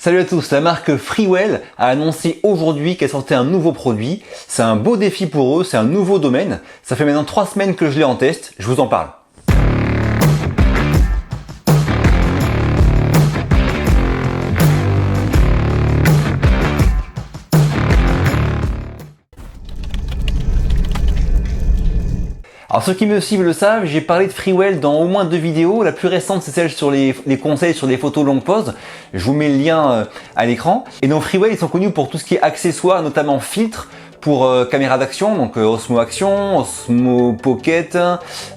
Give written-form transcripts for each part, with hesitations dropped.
Salut à tous, la marque Freewell a annoncé aujourd'hui qu'elle sortait un nouveau produit. C'est un beau défi pour eux, c'est un nouveau domaine. Ça fait maintenant 3 semaines que je l'ai en test, je vous en parle. Alors ceux qui me suivent le savent, j'ai parlé de Freewell dans au moins 2 vidéos. La plus récente c'est celle sur les conseils sur les photos longue pose. Je vous mets le lien à l'écran. Et donc Freewell, ils sont connus pour tout ce qui est accessoires, notamment filtres pour caméra d'action, donc Osmo Action, Osmo Pocket,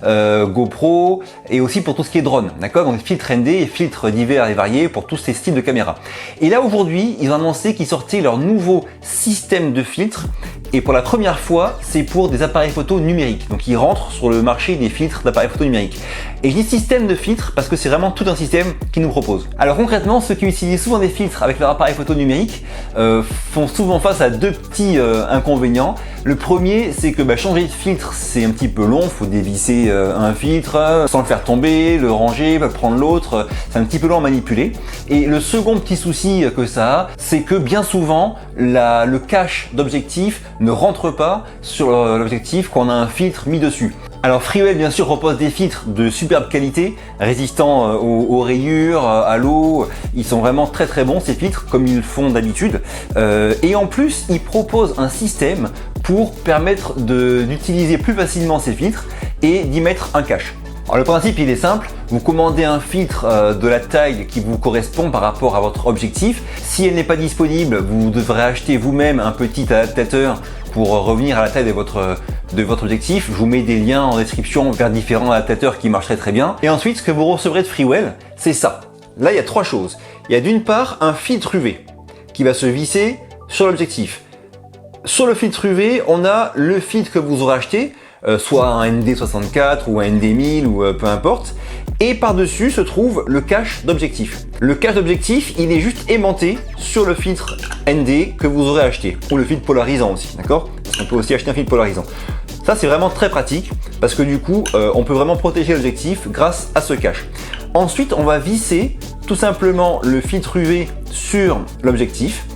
GoPro, et aussi pour tout ce qui est drone, d'accord? Donc filtres ND et filtres divers et variés pour tous ces styles de caméra. Et là aujourd'hui, ils ont annoncé qu'ils sortaient leur nouveau système de filtres. Et pour la première fois, c'est pour des appareils photo numériques. Donc ils rentrent sur le marché des filtres d'appareils photo numériques. Et je dis système de filtres parce que c'est vraiment tout un système qu'ils nous proposent. Alors concrètement, ceux qui utilisent souvent des filtres avec leur appareil photo numérique font souvent face à 2 petits inconvénients. Le premier, c'est que changer de filtre, c'est un petit peu long. Il faut dévisser un filtre sans le faire tomber, le ranger, prendre l'autre. C'est un petit peu long à manipuler. Et le second petit souci que ça a, c'est que bien souvent, le cache d'objectif ne rentre pas sur l'objectif quand on a un filtre mis dessus. Alors Freewell bien sûr propose des filtres de superbe qualité, résistants aux rayures, à l'eau. Ils sont vraiment très bons ces filtres comme ils le font d'habitude. Et en plus ils proposent un système pour permettre d'utiliser plus facilement ces filtres et d'y mettre un cache. Alors le principe il est simple, vous commandez un filtre de la taille qui vous correspond par rapport à votre objectif. Si elle n'est pas disponible, vous devrez acheter vous-même un petit adaptateur pour revenir à la taille de votre objectif. Je vous mets des liens en description vers différents adaptateurs qui marcheraient très bien. Et ensuite, ce que vous recevrez de Freewell, c'est ça. Là, il y a 3 choses. Il y a d'une part un filtre UV qui va se visser sur l'objectif. Sur le filtre UV, on a le filtre que vous aurez acheté, soit un ND64 ou un ND1000 ou peu importe. Et par-dessus se trouve le cache d'objectif. Le cache d'objectif, il est juste aimanté sur le filtre ND que vous aurez acheté. Ou le filtre polarisant aussi, d'accord? On peut aussi acheter un filtre polarisant. Ça, c'est vraiment très pratique parce que du coup, on peut vraiment protéger l'objectif grâce à ce cache. Ensuite, on va visser tout simplement le filtre UV sur l'objectif.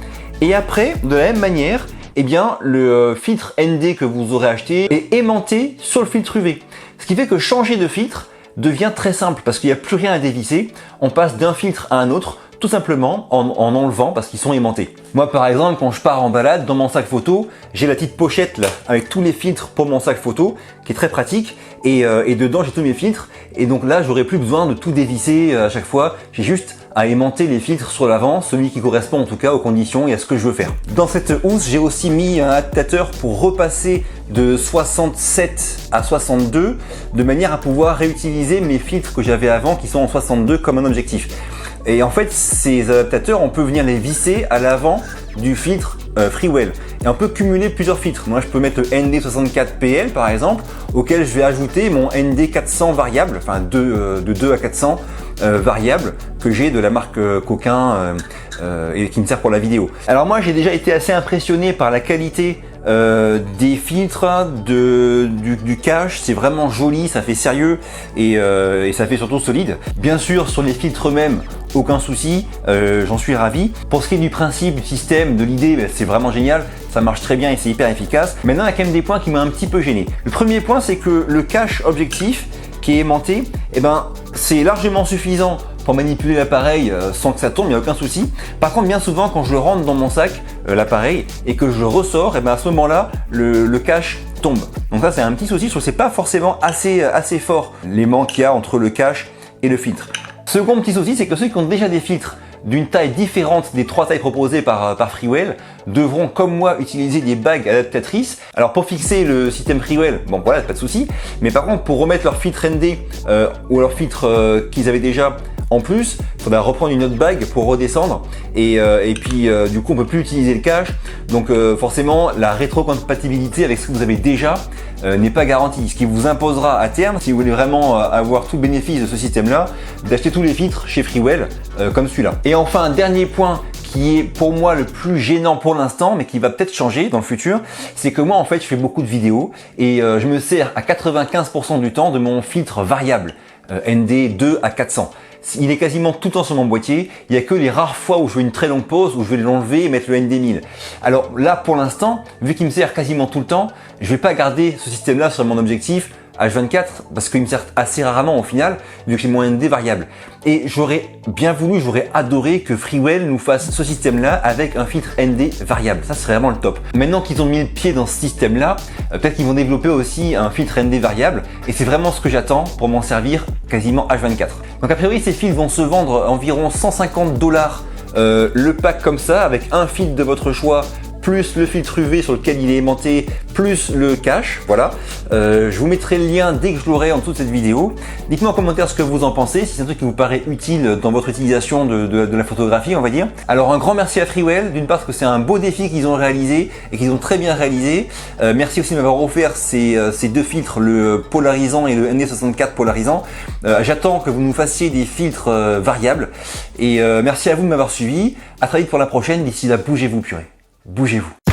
Et après, de la même manière, eh bien, le filtre ND que vous aurez acheté est aimanté sur le filtre UV. Ce qui fait que changer de filtre devient très simple parce qu'il n'y a plus rien à dévisser. On passe d'un filtre à un autre tout simplement en enlevant parce qu'ils sont aimantés. Moi par exemple, quand je pars en balade, dans mon sac photo, j'ai la petite pochette là avec tous les filtres pour mon sac photo qui est très pratique et dedans j'ai tous mes filtres et donc là j'aurai plus besoin de tout dévisser à chaque fois. J'ai juste à aimanter les filtres sur l'avant, celui qui correspond en tout cas aux conditions et à ce que je veux faire. Dans cette housse, j'ai aussi mis un adaptateur pour repasser de 67 à 62 de manière à pouvoir réutiliser mes filtres que j'avais avant qui sont en 62 comme un objectif. Et en fait, ces adaptateurs, on peut venir les visser à l'avant du filtre Freewell. Et on peut cumuler plusieurs filtres. Moi, je peux mettre le ND64PL par exemple, auquel je vais ajouter mon ND400 variable, enfin de 2 à 400 variables que j'ai de la marque Coquin et qui me sert pour la vidéo. Alors moi, j'ai déjà été assez impressionné par la qualité des filtres, du cache. C'est vraiment joli, ça fait sérieux et ça fait surtout solide. Bien sûr, sur les filtres eux-mêmes, aucun souci, j'en suis ravi. Pour ce qui est du principe, du système, de l'idée, c'est vraiment génial, ça marche très bien et c'est hyper efficace. Maintenant, il y a quand même des points qui m'ont un petit peu gêné. Le premier point, c'est que le cache objectif qui est aimanté, c'est largement suffisant pour manipuler l'appareil sans que ça tombe, il n'y a aucun souci. Par contre, bien souvent, quand je le rentre dans mon sac, l'appareil, et que je le ressors, à ce moment-là, le cache tombe. Donc ça, c'est un petit souci, je trouve que c'est pas forcément assez fort l'aimant qu'il y a entre le cache et le filtre. Second petit souci, c'est que ceux qui ont déjà des filtres d'une taille différente des 3 tailles proposées par Freewell devront comme moi utiliser des bagues adaptatrices. Alors pour fixer le système Freewell, bon voilà, pas de souci. Mais par contre pour remettre leur filtre ND ou leur filtre qu'ils avaient déjà en plus, il faudra reprendre une autre bague pour redescendre et puis du coup on peut plus utiliser le cache. Donc forcément la rétrocompatibilité avec ce que vous avez déjà n'est pas garantie. Ce qui vous imposera à terme, si vous voulez vraiment avoir tout le bénéfice de ce système-là, d'acheter tous les filtres chez Freewell comme celui-là. Et enfin un dernier point qui est pour moi le plus gênant pour l'instant, mais qui va peut-être changer dans le futur, c'est que moi en fait je fais beaucoup de vidéos et je me sers à 95% du temps de mon filtre variable ND 2 à 400. Il est quasiment tout le temps sur mon boîtier. Il n'y a que les rares fois où je veux une très longue pause, où je vais l'enlever et mettre le ND1000. Alors là, pour l'instant, vu qu'il me sert quasiment tout le temps, je vais pas garder ce système-là sur mon objectif H24 parce qu'il me sert assez rarement au final, vu que j'ai mon ND variable. Et j'aurais bien voulu, j'aurais adoré que Freewell nous fasse ce système-là avec un filtre ND variable. Ça serait vraiment le top. Maintenant qu'ils ont mis le pied dans ce système-là, peut-être qu'ils vont développer aussi un filtre ND variable. Et c'est vraiment ce que j'attends pour m'en servir quasiment H24. Donc a priori, ces fils vont se vendre environ 150 $, le pack comme ça, avec un fil de votre choix, plus le filtre UV sur lequel il est aimanté, plus le cache, voilà. Je vous mettrai le lien dès que je l'aurai en dessous de cette vidéo. Dites-moi en commentaire ce que vous en pensez, si c'est un truc qui vous paraît utile dans votre utilisation de la photographie, on va dire. Alors un grand merci à Freewell, d'une part parce que c'est un beau défi qu'ils ont réalisé et qu'ils ont très bien réalisé. Merci aussi de m'avoir offert ces deux filtres, le polarisant et le ND64 polarisant. J'attends que vous nous fassiez des filtres variables. Et merci à vous de m'avoir suivi. À très vite pour la prochaine. D'ici là, bougez-vous purée. Bougez-vous.